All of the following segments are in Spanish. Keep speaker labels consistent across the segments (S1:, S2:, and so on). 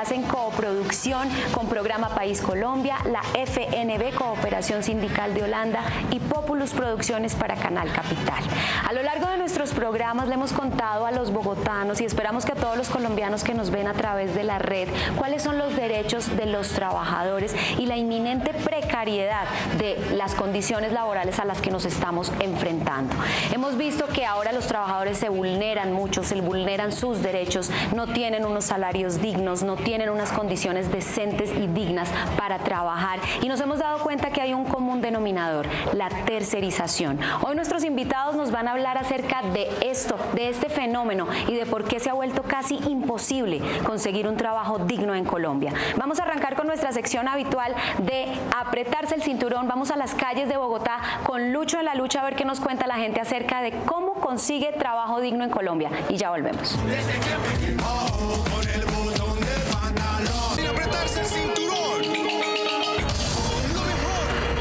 S1: hace en coproducción con Programa País Colombia, la FNB Cooperación Sindical de Holanda y Populus Producciones para Canal Capital. A lo largo de nuestros programas le hemos contado a los bogotanos y esperamos que a todos los colombianos que nos ven a través de la red cuáles son los derechos de los trabajadores y la inminente precariedad de las condiciones laborales a las que nos estamos enfrentando. Hemos visto que ahora los trabajadores se vulneran mucho, se vulneran sus derechos, no tienen unos salarios dignos, no tienen unas condiciones decentes y dignas para trabajar y nos hemos dado cuenta que hay un común denominador, la tercerización. Hoy nuestros invitados nos van a hablar acerca de esto, de este fenómeno y de por qué se ha vuelto casi imposible conseguir un trabajo digno en Colombia. Vamos a arrancar con nuestra sección habitual de apretarse el cinturón. Vamos a las calles de Bogotá con Lucho en la lucha a ver qué nos cuenta la gente acerca de cómo consigue trabajo digno en Colombia. Y ya volvemos.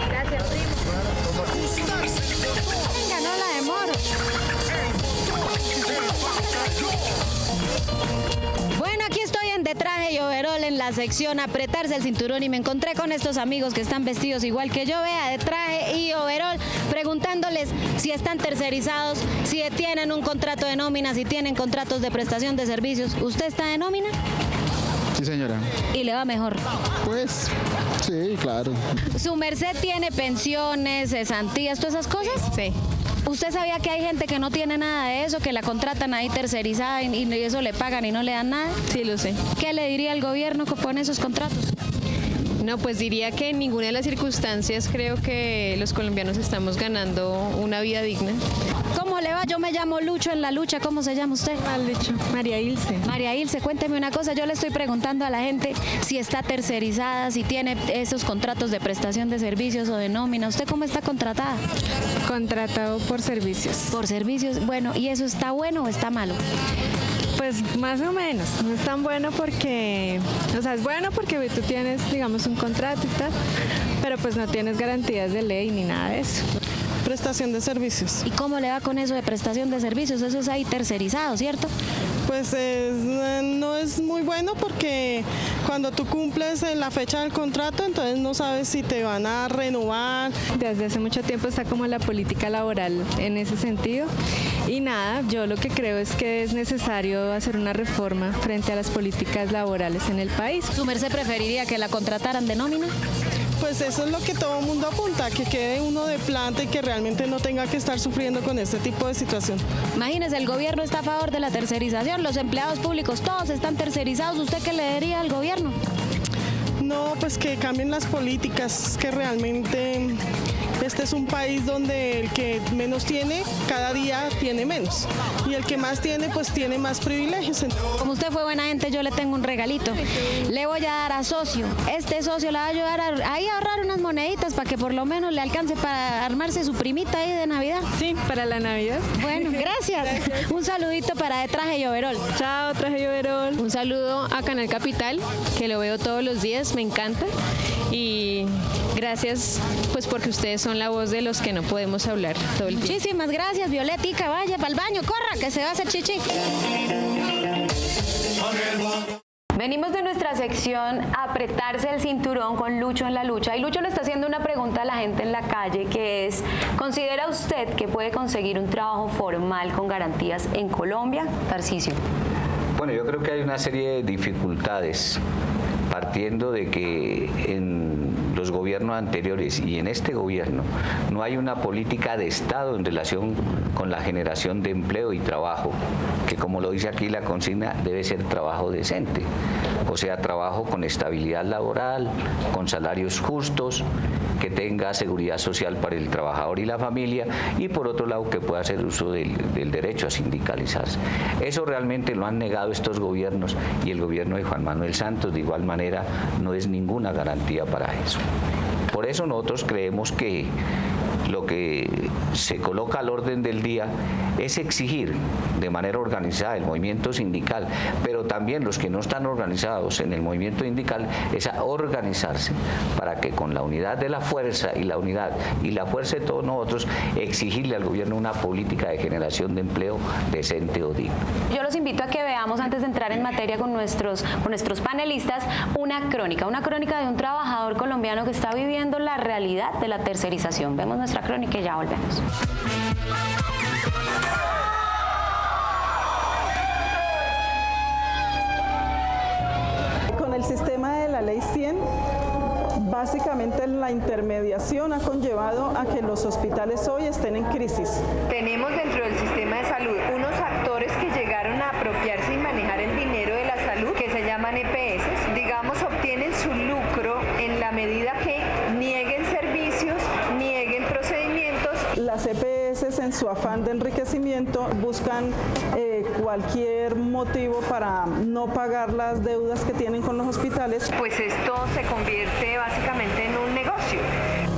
S2: Gracias, primo. Venga, no la demoro. Bueno, aquí estoy de traje y overol en la sección apretarse el cinturón y me encontré con estos amigos que están vestidos igual que yo, vea, de traje y overol, preguntándoles si están tercerizados, si tienen un contrato de nómina, si tienen contratos de prestación de servicios. ¿Usted está de nómina?
S3: Sí, señora.
S2: ¿Y le va mejor?
S3: Pues, sí, claro.
S2: ¿Su merced tiene pensiones, cesantías, todas esas cosas?
S4: Sí.
S2: ¿Usted sabía que hay gente que no tiene nada de eso, que la contratan ahí tercerizada y eso le pagan y no le dan nada?
S4: Sí, lo sé.
S2: ¿Qué le diría el gobierno que pone esos contratos?
S4: No, pues diría que en ninguna de las circunstancias creo que los colombianos estamos ganando una vida digna.
S2: ¿Cómo le va? Yo me llamo Lucho en la lucha. ¿Cómo se llama usted?
S4: Lucho. María Ilse.
S2: María Ilse, cuénteme una cosa. Yo le estoy preguntando a la gente si está tercerizada, si tiene esos contratos de prestación de servicios o de nómina. ¿Usted cómo está contratada?
S5: Contratado por servicios.
S2: Por servicios. Bueno, ¿y eso está bueno o está malo?
S5: Pues más o menos, no es tan bueno porque, o sea, es bueno porque tú tienes, digamos, un contrato y tal, pero pues no tienes garantías de ley ni nada de eso.
S6: Prestación de servicios.
S2: ¿Y cómo le va con eso de prestación de servicios? Eso es ahí tercerizado, ¿cierto?
S6: Pues no es muy bueno porque cuando tú cumples la fecha del contrato, entonces no sabes si te van a renovar.
S5: Desde hace mucho tiempo está como la política laboral en ese sentido. Y nada, yo lo que creo es que es necesario hacer una reforma frente a las políticas laborales en el país.
S2: ¿Su merced preferiría que la contrataran de nómina?
S6: Pues eso es lo que todo el mundo apunta, que quede uno de planta y que realmente no tenga que estar sufriendo con este tipo de situación.
S2: Imagínese, el gobierno está a favor de la tercerización, los empleados públicos todos están tercerizados. ¿Usted qué le diría al gobierno?
S6: No, pues que cambien las políticas, que realmente este es un país donde el que menos tiene, cada día tiene menos. Y el que más tiene, pues tiene más privilegios.
S2: Como usted fue buena gente, yo le tengo un regalito. Le voy a dar a socio. Este socio le va a ayudar a ahorrar unas moneditas para que por lo menos le alcance para armarse su primita ahí de Navidad.
S5: Sí, para la Navidad.
S2: Bueno, gracias. Un saludito para de traje y overol.
S5: Chao, traje y overol.
S4: Un saludo a Canal Capital, que lo veo todos los días, me encanta. Y gracias pues porque ustedes son la voz de los que no podemos hablar todo el tiempo.
S2: Muchísimas gracias, Violetica. Vaya para el baño, corra, que se va a hacer chichi.
S1: Venimos de nuestra sección apretarse el cinturón con Lucho en la lucha y Lucho le está haciendo una pregunta a la gente en la calle que es, ¿considera usted que puede conseguir un trabajo formal con garantías en Colombia? Tarcisio.
S7: Bueno, yo creo que hay una serie de dificultades partiendo de que en los gobiernos anteriores y en este gobierno no hay una política de Estado en relación con la generación de empleo y trabajo, que como lo dice aquí la consigna debe ser trabajo decente, o sea, trabajo con estabilidad laboral, con salarios justos, que tenga seguridad social para el trabajador y la familia y por otro lado que pueda hacer uso del derecho a sindicalizarse. Eso realmente lo han negado estos gobiernos y el gobierno de Juan Manuel Santos de igual manera no es ninguna garantía para eso. Por eso nosotros creemos que lo que se coloca al orden del día es exigir de manera organizada el movimiento sindical, pero también los que no están organizados en el movimiento sindical, es a organizarse para que con la unidad de la fuerza y la unidad y la fuerza de todos nosotros exigirle al gobierno una política de generación de empleo decente o digno.
S1: Yo los invito a que veamos, antes de entrar en materia con nuestros panelistas, una crónica de un trabajador colombiano que está viviendo la realidad de la tercerización. Vemos nuestra crónica y ya volvemos.
S8: Con el sistema de la Ley 100, básicamente la intermediación ha conllevado a que los hospitales hoy estén en crisis.
S9: Tenemos dentro del sistema de salud unos actores que llegaron a apropiarse y manejar el dinero de la salud, que se llaman EPS. Digamos, obtienen su lucro en la medida que nieguen servicios, nieguen procedimientos.
S8: Las EPS, en su afán de enriquecimiento, buscan cualquier motivo para no pagar las deudas que tienen con los hospitales.
S9: Pues esto se convierte básicamente en un negocio.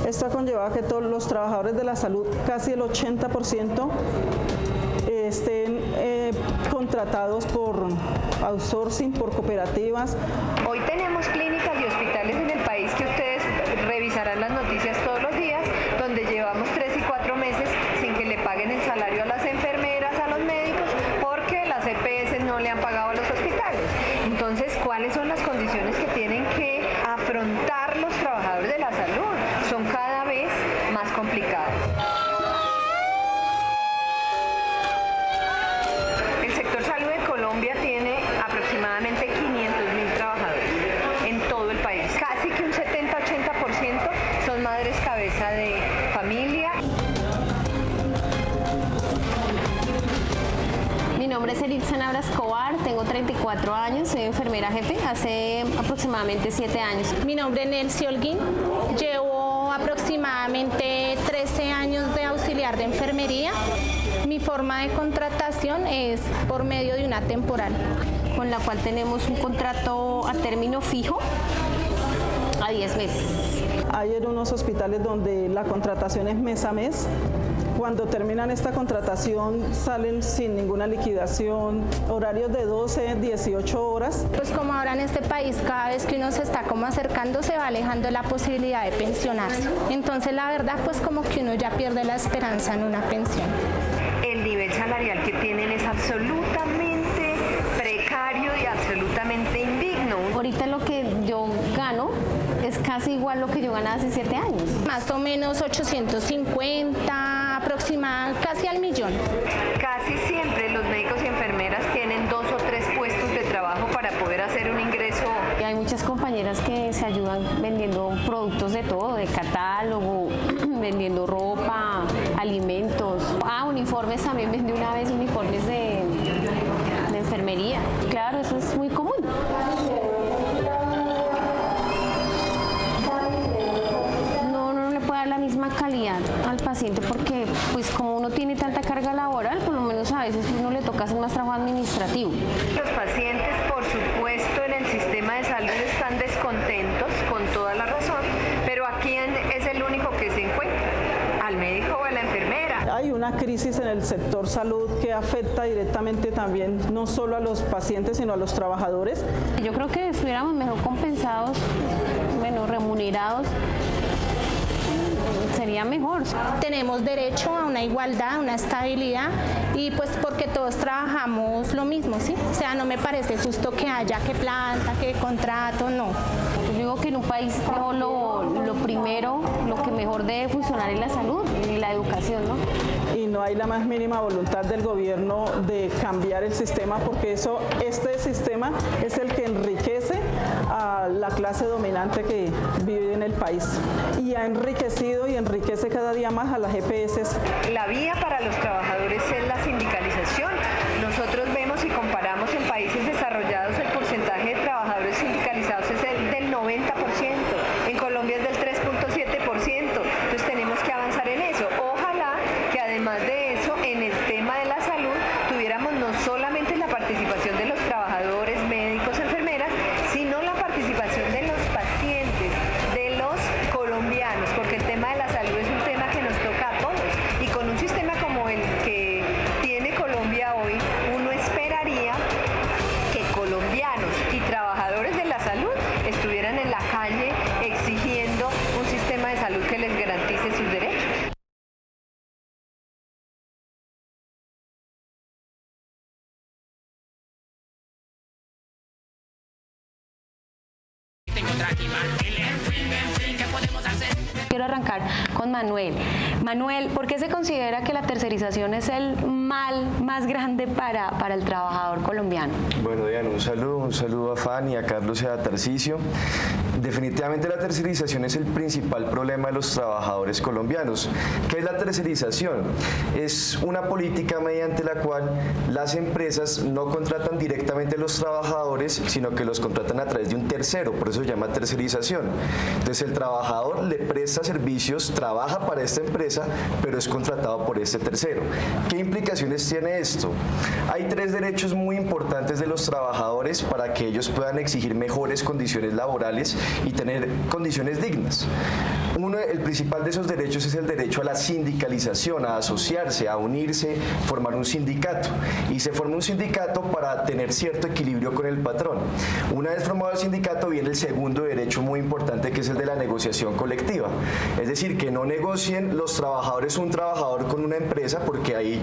S8: Esto ha conllevado a que todos los trabajadores de la salud, casi el 80%, estén contratados por outsourcing, por cooperativas.
S9: Hoy tenemos clínicas y hospitales en el país que ustedes revisarán las noticias todos los días, donde llevamos 3 y 4 meses sin que le paguen el salario a las enfermeras, a los médicos, porque las EPS no le han pagado a los hospitales. Entonces, ¿cuáles son las condiciones que tienen que afrontar los trabajadores de la salud? Son cada vez más complicadas. El sector salud de Colombia tiene aproximadamente 500.000 trabajadores en todo el país. Casi que un 70-80% son madres cabeza de familia.
S10: Mi nombre es Elitza Nabra Escobar, tengo 34 años, soy enfermera jefe hace aproximadamente 7 años.
S2: Mi nombre es Nelcy Holguín, llevo aproximadamente 13 años de auxiliar de enfermería. Mi forma de contratación es por medio de una temporal,
S10: Con la cual tenemos un contrato a término fijo a 10 meses.
S8: Hay en unos hospitales donde la contratación es mes a mes. Cuando terminan esta contratación salen sin ninguna liquidación, horarios de 12, 18 horas.
S2: Pues como ahora en este país cada vez que uno se está como acercando se va alejando la posibilidad de pensionarse. Entonces la verdad pues como que uno ya pierde la esperanza en una pensión.
S9: El nivel salarial que tienen es absolutamente precario y absolutamente indigno.
S10: Ahorita lo que yo gano es casi igual lo que yo ganaba hace 7 años.
S2: Más o menos 850, aproximadamente casi al millón.
S9: Casi siempre los médicos y enfermeras tienen 2 o 3 puestos de trabajo para poder hacer un ingreso.
S10: Y hay muchas compañeras que se ayudan vendiendo productos de todo, de catálogo, vendiendo ropa, alimentos. Uniformes también vendí una vez, uniformes de enfermería. Claro, eso es muy común. No le puede dar la misma calidad al paciente porque pues como uno tiene tanta carga laboral, por lo menos a veces uno le toca hacer más trabajo administrativo.
S9: Los pacientes, por supuesto, en el sistema de salud están descontentos con toda la razón, pero ¿a quién es el único que se encuentra? ¿Al médico o a la enfermera?
S8: Hay una crisis en el sector salud que afecta directamente también no solo a los pacientes sino a los trabajadores.
S10: Yo creo que estuviéramos mejor compensados, remunerados, sería mejor.
S2: Tenemos derecho a una igualdad, a una estabilidad y pues porque todos trabajamos lo mismo, ¿sí? O sea, no me parece justo que haya que planta, que contrato, no.
S10: Yo digo que en un país lo primero, lo que mejor debe funcionar es la salud y la educación, ¿no?
S8: Y no hay la más mínima voluntad del gobierno de cambiar el sistema porque este sistema es el que enriquece a la clase dominante que vive en el país y ha enriquecido y enriquece cada día más a las EPS.
S9: La vía para los trabajadores es la sindicalización. Nosotros vemos y comparamos en países desarrollados el porcentaje de trabajadores sindicalizados es del 90%, en Colombia es del 3.7%, entonces tenemos que avanzar en eso. Ojalá que además de eso, en el tema de la salud, tuviéramos no solamente la participación de los trabajadores, médicos, enfermeras, sino la participación de los pacientes, de los colombianos, porque el tema de la salud es un tema que nos toca
S1: quiero arrancar con Manuel. Manuel, ¿por qué se considera que la tercerización es el mal más grande para el trabajador colombiano?
S11: Bueno, Diana, un saludo a Fanny, a Carlos y a Tarcisio. Definitivamente la tercerización es el principal problema de los trabajadores colombianos. ¿Qué es la tercerización? Es una política mediante la cual las empresas no contratan directamente a los trabajadores, sino que los contratan a través de un tercero, por eso se llama tercerización. Entonces el trabajador le presta servicios, trabaja para esta empresa, pero es contratado por este tercero. ¿Qué implicaciones tiene esto? Hay 3 derechos muy importantes de los trabajadores para que ellos puedan exigir mejores condiciones laborales y tener condiciones dignas. El principal de esos derechos es el derecho a la sindicalización, a asociarse, a unirse, formar un sindicato. Y se forma un sindicato para tener cierto equilibrio con el patrón. Una vez formado el sindicato viene el segundo derecho muy importante, que es el de la negociación colectiva. Es decir, que no negocien los trabajadores un trabajador con una empresa, porque ahí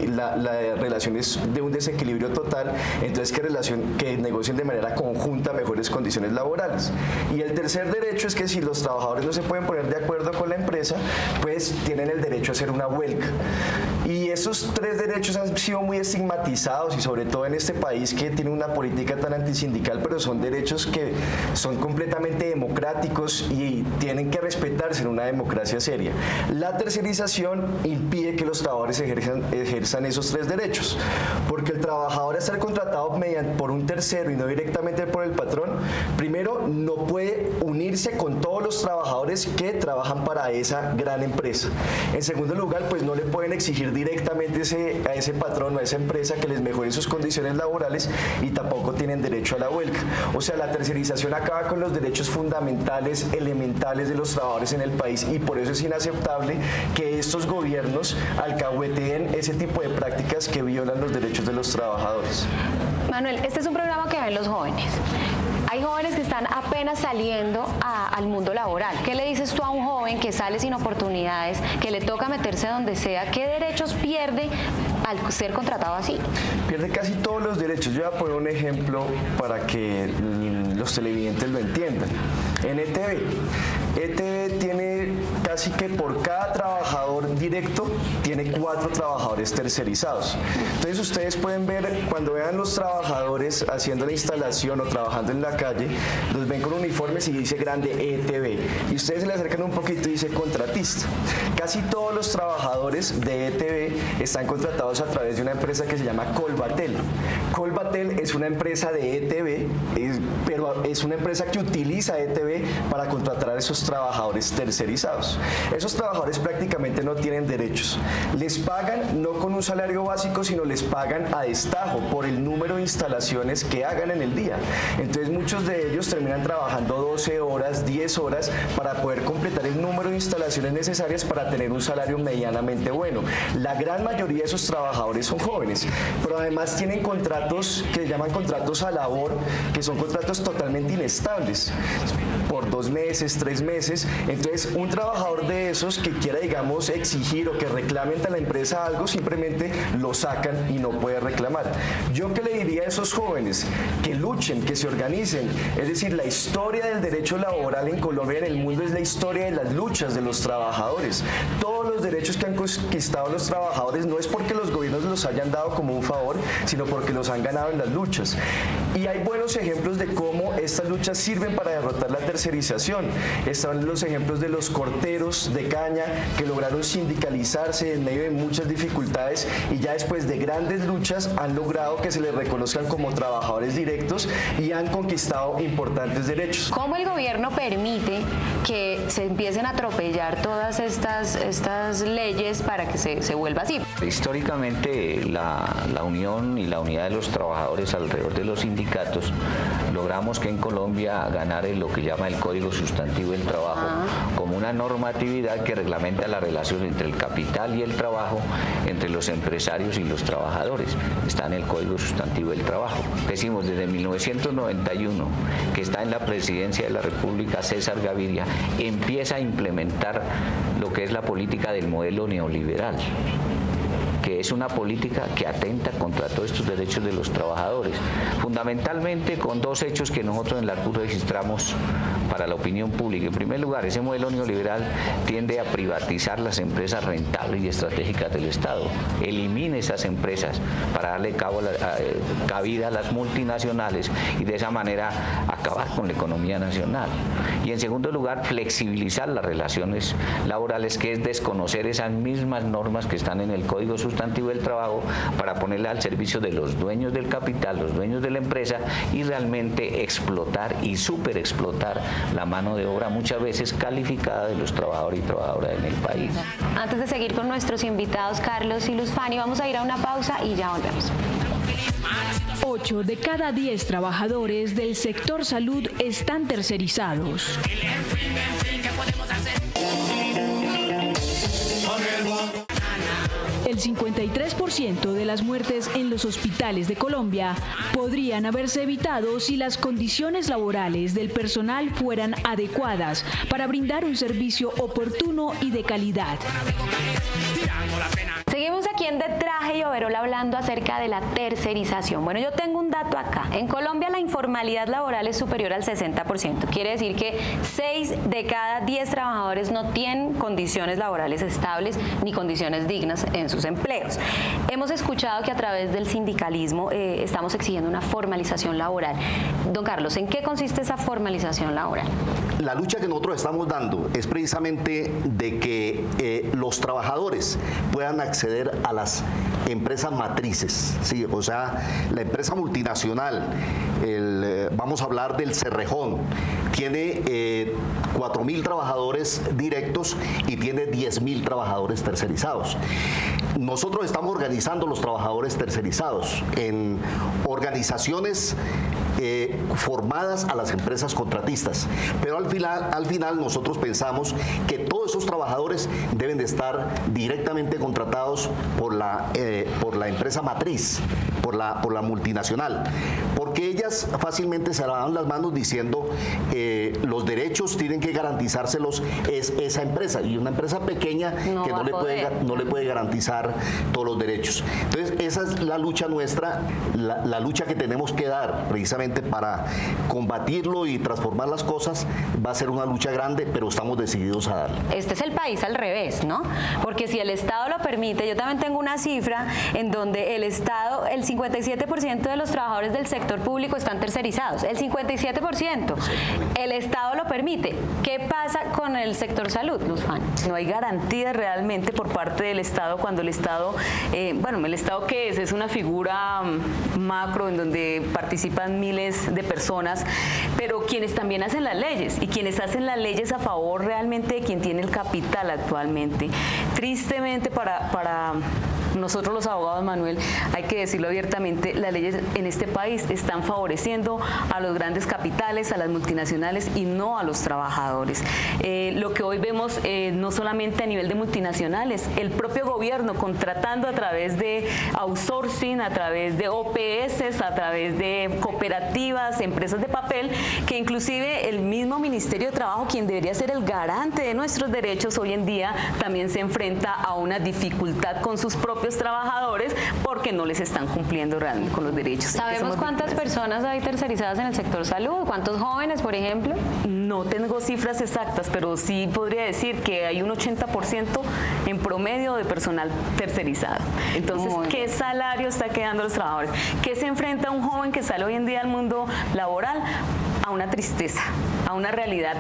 S11: la relación es de un desequilibrio total. Entonces que negocien de manera conjunta mejores condiciones laborales. Y el tercer derecho es que si los trabajadores no se pueden poner de acuerdo con la empresa, pues tienen el derecho a hacer una huelga. Y esos 3 derechos han sido muy estigmatizados, y sobre todo en este país que tiene una política tan antisindical, pero son derechos que son completamente democráticos y tienen que respetarse en una democracia seria. La tercerización impide que los trabajadores ejerzan esos 3 derechos, porque el trabajador, al ser contratado por un tercero y no directamente por el patrón, primero no puede unirse con todos los trabajadores que trabajan para esa gran empresa. En segundo lugar, pues no le pueden exigir directamente a ese patrón o a esa empresa que les mejore sus condiciones laborales, y tampoco tienen derecho a la huelga. O sea, la tercerización acaba con los derechos fundamentales, elementales de los trabajadores en el país, y por eso es inaceptable que estos gobiernos alcahueteen ese tipo de prácticas que violan los derechos de los trabajadores.
S1: Manuel, este es un programa que ven los jóvenes. Hay jóvenes que están apenas saliendo al mundo laboral. ¿Qué le dices tú a un joven que sale sin oportunidades, que le toca meterse donde sea? ¿Qué derechos pierde al ser contratado así?
S11: Pierde casi todos los derechos. Yo voy a poner un ejemplo para que los televidentes lo entiendan. En ETV tiene casi que por cada trabajador directo tiene 4 trabajadores tercerizados. Entonces ustedes pueden ver, cuando vean los trabajadores haciendo la instalación o trabajando en la calle, los ven con uniformes y dice grande ETV, y ustedes se le acercan un poquito y dice contratista. Casi todos los trabajadores de ETV están contratados a través de una empresa que se llama Colbatel. Colbatel es una empresa de ETV, pero es una empresa que utiliza ETV para contratar a esos trabajadores tercerizados. Esos trabajadores prácticamente no tienen derechos. Les pagan no con un salario básico, sino les pagan a destajo por el número de instalaciones que hagan en el día. Entonces muchos de ellos terminan trabajando 12 horas, 10 horas para poder completar el número de instalaciones necesarias para tener un salario medianamente bueno. La gran mayoría de esos trabajadores son jóvenes, pero además tienen contratos que se llaman contratos a labor, que son contratos totalmente inestables, por 2 meses, 3 meses. Entonces un trabajador de esos que quiera, digamos, exigir o que reclame ante la empresa algo, simplemente lo sacan y no puede reclamar. Yo qué le diría a esos jóvenes: que luchen, que se organicen. Es decir, la historia del derecho laboral en Colombia y en el mundo es la historia de las luchas de los trabajadores. Todos los derechos que han conquistado los trabajadores no es porque los gobiernos los hayan dado como un favor, sino porque los han ganado en las luchas. Y hay buenos ejemplos de cómo estas luchas sirven para derrotar la tercerización. Están los ejemplos de los corteros de caña, que lograron sindicalizarse en medio de muchas dificultades, y ya después de grandes luchas han logrado que se les reconozcan como trabajadores directos y han conquistado importantes derechos.
S1: ¿Cómo el gobierno permite que se empiecen a atropellar todas estas leyes para que se vuelva así?
S7: Históricamente la unión y la unidad de los trabajadores alrededor de los sindicatos logramos que en Colombia ganara lo que llama el Código Sustantivo del Trabajo como una normatividad que reglamenta la relación entre el capital y el trabajo, entre los empresarios y los trabajadores. Está en el Código Sustantivo del Trabajo. Decimos desde 1991 que está en la Presidencia de la República César Gaviria, empieza a implementar lo que es la política del modelo neoliberal, que es una política que atenta contra todos estos derechos de los trabajadores, fundamentalmente con 2 hechos que nosotros en la CUT registramos para la opinión pública. En primer lugar, ese modelo neoliberal tiende a privatizar las empresas rentables y estratégicas del Estado. Elimine esas empresas para darle cabida a las multinacionales y de esa manera acabar con la economía nacional. Y en segundo lugar, flexibilizar las relaciones laborales, que es desconocer esas mismas normas que están en el Código Sustantivo del Trabajo para ponerla al servicio de los dueños del capital, los dueños de la empresa, y realmente explotar y superexplotar la mano de obra muchas veces calificada de los trabajadores y trabajadoras en el país.
S1: Antes de seguir con nuestros invitados Carlos y Luz Fanny, vamos a ir a una pausa y ya volvemos.
S12: 8 de cada 10 trabajadores del sector salud están tercerizados. El 53% de las muertes en los hospitales de Colombia podrían haberse evitado si las condiciones laborales del personal fueran adecuadas para brindar un servicio oportuno y de calidad.
S1: Seguimos aquí en De Traje y Overol hablando acerca de la tercerización. Bueno, yo tengo un dato acá. En Colombia la informalidad laboral es superior al 60%. Quiere decir que 6 de cada 10 trabajadores no tienen condiciones laborales estables ni condiciones dignas en sus empleos. Hemos escuchado que a través del sindicalismo estamos exigiendo una formalización laboral. Don Carlos, ¿en qué consiste esa formalización laboral?
S13: La lucha que nosotros estamos dando es precisamente de que los trabajadores puedan acceder a las empresas matrices, ¿sí? O sea, la empresa multinacional, vamos a hablar del Cerrejón, tiene 4.000 trabajadores directos y tiene 10.000 trabajadores tercerizados. Nosotros estamos organizando los trabajadores tercerizados en organizaciones formadas a las empresas contratistas, pero al final nosotros pensamos que todos esos trabajadores deben de estar directamente contratados por la empresa matriz, por la multinacional, porque ellas fácilmente se lavan las manos diciendo los derechos tienen que garantizárselos es esa empresa, y una empresa pequeña que no le puede garantizar todos los derechos. Entonces esa es la lucha nuestra, la lucha que tenemos que dar precisamente para combatirlo y transformar las cosas. Va a ser una lucha grande, pero estamos decididos a darle.
S1: Este es el país al revés, ¿no? Porque si el Estado lo permite, yo también tengo una cifra en donde el Estado, el 57% de los trabajadores del sector público están tercerizados, el 57%. El Estado lo permite. ¿Qué pasa con el sector salud, Luz Fanny?
S14: No hay garantía realmente por parte del Estado cuando el Estado, ¿el Estado qué es? Es una figura macro en donde participan miles de personas, pero quienes también hacen las leyes y quienes hacen las leyes a favor realmente de quien tiene el capital actualmente. Tristemente para nosotros los abogados, Manuel, hay que decirlo abiertamente, las leyes en este país están favoreciendo a los grandes capitales, a las multinacionales y no a los trabajadores. Lo que hoy vemos no solamente a nivel de multinacionales, el propio gobierno contratando a través de outsourcing, a través de OPS, a través de cooperativas, empresas de papel, que inclusive el mismo Ministerio de Trabajo, quien debería ser el garante de nuestros derechos, hoy en día también se enfrenta a una dificultad con sus propios trabajadores porque no les están cumpliendo realmente con los derechos.
S1: ¿Sabemos cuántas personas hay tercerizadas en el sector salud? ¿Cuántos jóvenes, por ejemplo?
S14: No tengo cifras exactas, pero sí podría decir que hay un 80% en promedio de personal tercerizado. Entonces, ¿qué salario está quedando los trabajadores? ¿Qué se enfrenta un joven que sale hoy en día al mundo laboral? A una tristeza, a una realidad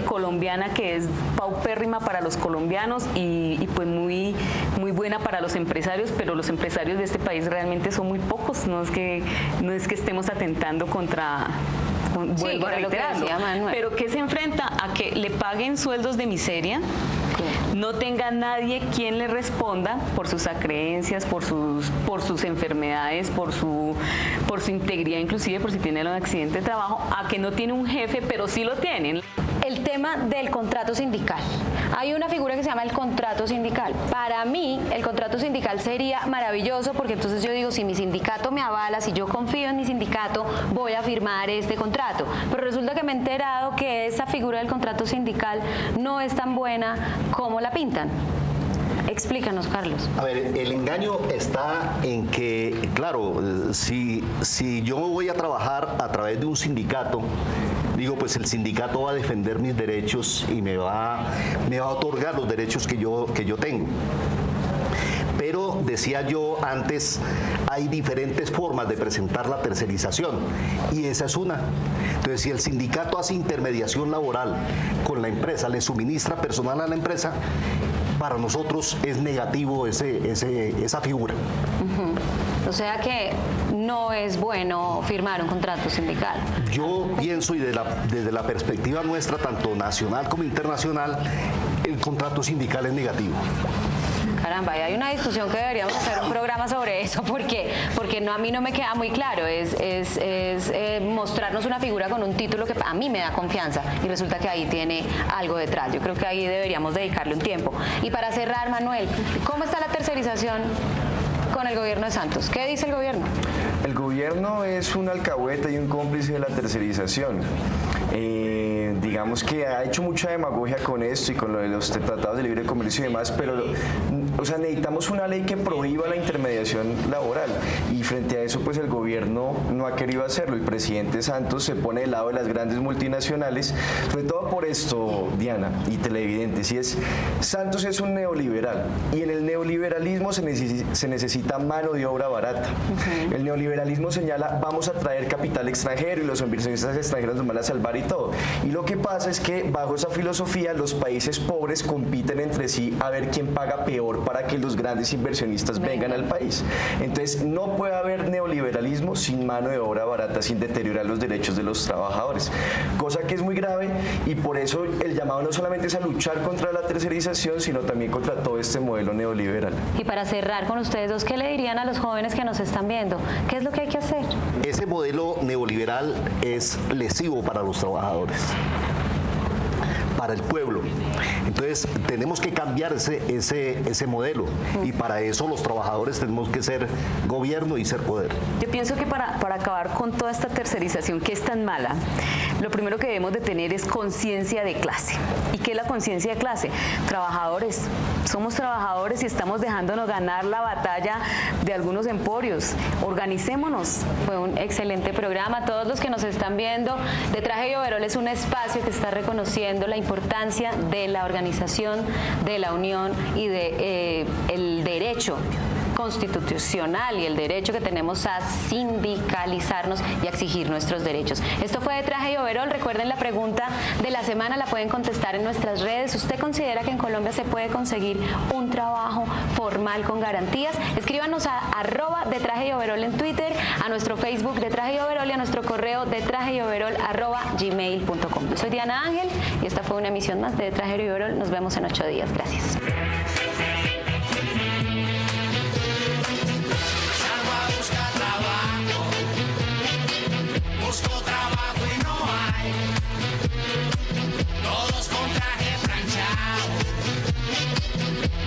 S14: colombiana que es paupérrima para los colombianos y pues muy buena para los empresarios, pero los empresarios de este país realmente son muy pocos, no es que estemos atentando contra... Vuelvo a reiterarlo, pero que se enfrenta a que le paguen sueldos de miseria, no tenga nadie quien le responda por sus acreencias, por sus enfermedades, por su integridad, inclusive por si tiene un accidente de trabajo, a que no tiene un jefe, pero sí lo tienen.
S1: El tema del contrato sindical. Hay una figura que se llama el contrato sindical. Para mí, el contrato sindical sería maravilloso porque entonces yo digo, si mi sindicato me avala, si yo confío en mi sindicato, voy a firmar este contrato. Pero resulta que me he enterado que esa figura del contrato sindical no es tan buena como la pintan. Explícanos, Carlos.
S13: A ver, el engaño está en que, claro, si yo voy a trabajar a través de un sindicato, conmigo, pues el sindicato va a defender mis derechos y me va a otorgar los derechos que yo tengo. Pero decía yo antes, hay diferentes formas de presentar la tercerización y esa es una. Entonces, si el sindicato hace intermediación laboral con la empresa, le suministra personal a la empresa, para nosotros es negativo esa figura.
S1: O sea que no es bueno firmar un contrato sindical.
S13: Yo pienso, y desde la perspectiva nuestra, tanto nacional como internacional, el contrato sindical es negativo.
S1: Caramba, y hay una discusión que deberíamos hacer un programa sobre eso, porque a mí no me queda muy claro. Es mostrarnos una figura con un título que a mí me da confianza y resulta que ahí tiene algo detrás. Yo creo que ahí deberíamos dedicarle un tiempo. Y para cerrar, Manuel, ¿cómo está la tercerización con el gobierno de Santos? ¿Qué dice el gobierno?
S11: El gobierno es un alcahueta y un cómplice de la tercerización. Digamos que ha hecho mucha demagogia con esto y con lo de los tratados de libre comercio y demás, pero necesitamos una ley que prohíba la intermediación laboral y frente a eso pues el gobierno no ha querido hacerlo. El presidente Santos se pone del lado de las grandes multinacionales, sobre todo por esto, Diana y televidentes, y Santos es un neoliberal y en el neoliberalismo se necesita mano de obra barata. El neoliberalismo señala vamos a traer capital extranjero y los inversionistas extranjeros nos van a salvar y todo. Y lo que pasa es que bajo esa filosofía los países pobres compiten entre sí a ver quién paga peor para que los grandes inversionistas vengan al país. Entonces no puede haber neoliberalismo sin mano de obra barata, sin deteriorar los derechos de los trabajadores, cosa que es muy grave y por eso el llamado no solamente es a luchar contra la tercerización, sino también contra todo este modelo neoliberal.
S1: Y para cerrar con ustedes dos, ¿qué le dirían a los jóvenes que nos están viendo? ¿Qué es lo que hay que hacer?
S13: Ese modelo neoliberal es lesivo para los trabajadores, para el pueblo. Entonces tenemos que cambiar ese modelo y para eso los trabajadores tenemos que ser gobierno y ser poder.
S14: Yo pienso que para acabar con toda esta tercerización que es tan mala, lo primero que debemos de tener es conciencia de clase. ¿Y qué es la conciencia de clase? Trabajadores. Somos trabajadores y estamos dejándonos ganar la batalla de algunos emporios. Organicémonos. Fue un excelente programa. Todos los que nos están viendo, De Traje y Overol es un espacio que está reconociendo la importancia de la organización, de la unión y de el derecho constitucional y el derecho que tenemos a sindicalizarnos y a exigir nuestros derechos. Esto fue De Traje y Overol. Recuerden, la pregunta de la semana la pueden contestar en nuestras redes. ¿Usted considera que en Colombia se puede conseguir un trabajo formal con garantías? Escríbanos a @De Traje y Overol en Twitter, a nuestro Facebook De Traje y Overol y a nuestro correo detrajeyoverol@gmail.com. Yo soy Diana Ángel y esta fue una emisión más de Traje y Overol. Nos vemos en 8 días. Gracias.
S15: Busco trabajo y no hay, todos con traje planchado,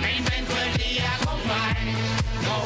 S15: me invento el día, compadre, no.